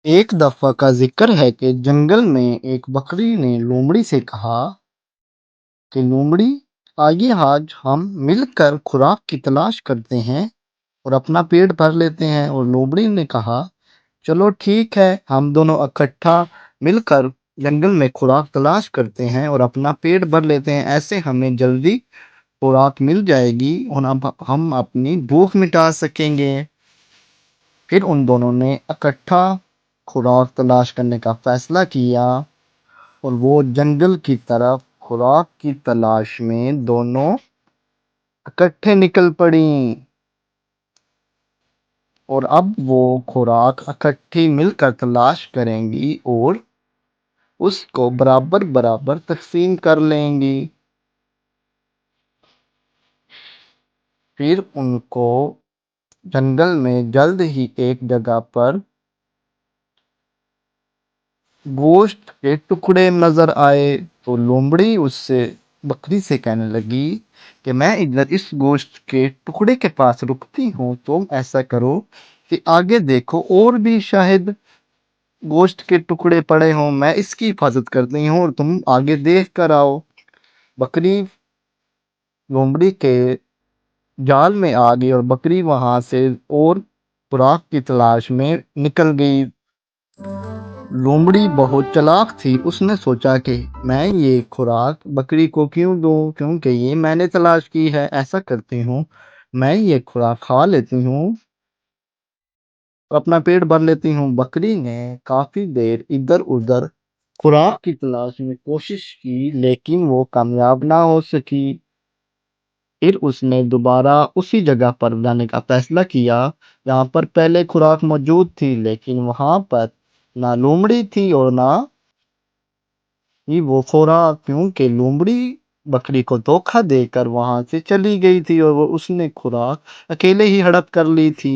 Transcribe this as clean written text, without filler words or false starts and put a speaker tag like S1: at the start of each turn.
S1: ایک دفعہ کا ذکر ہے کہ جنگل میں ایک بکری نے لومڑی سے کہا کہ لومڑی، آئیے آج ہم مل کر خوراک کی تلاش کرتے ہیں اور اپنا پیٹ بھر لیتے ہیں۔ اور لومڑی نے کہا، چلو ٹھیک ہے، ہم دونوں اکٹھا مل کر جنگل میں خوراک تلاش کرتے ہیں اور اپنا پیٹ بھر لیتے ہیں، ایسے ہمیں جلدی خوراک مل جائے گی اور ہم اپنی بھوک مٹا سکیں گے۔ پھر ان دونوں نے اکٹھا خوراک تلاش کرنے کا فیصلہ کیا اور وہ جنگل کی طرف خوراک کی تلاش میں دونوں اکٹھے نکل پڑیں، اور اب وہ خوراک اکٹھی مل کر تلاش کریں گی اور اس کو برابر برابر تقسیم کر لیں گی۔ پھر ان کو جنگل میں جلد ہی ایک جگہ پر گوشت کے ٹکڑے نظر آئے، تو لومڑی بکری سے کہنے لگی کہ میں ادھر اس گوشت کے ٹکڑے کے پاس رکتی ہوں، تم ایسا کرو کہ آگے دیکھو اور بھی شاید گوشت کے ٹکڑے پڑے ہوں، میں اس کی حفاظت کرتی ہوں اور تم آگے دیکھ کر آؤ۔ بکری لومڑی کے جال میں آ گئی اور بکری وہاں سے اور خوراک کی تلاش میں نکل گئی۔ لومڑی بہت چالاک تھی، اس نے سوچا کہ میں یہ خوراک بکری کو کیوں دوں، کیونکہ یہ میں نے تلاش کی ہے۔ ایسا کرتی ہوں، میں یہ خوراک کھا لیتی ہوں اور اپنا پیٹ بھر لیتی ہوں۔ بکری نے کافی دیر ادھر ادھر خوراک کی تلاش میں کوشش کی، لیکن وہ کامیاب نہ ہو سکی۔ پھر اس نے دوبارہ اسی جگہ پر جانے کا فیصلہ کیا جہاں پر پہلے خوراک موجود تھی، لیکن وہاں پر نہ لومڑی تھی اور نہ ہی وہ خوراک، کیونکہ لومڑی بکری کو دھوکہ دے کر وہاں سے چلی گئی تھی اور اس نے خوراک اکیلے ہی ہڑپ کر لی تھی۔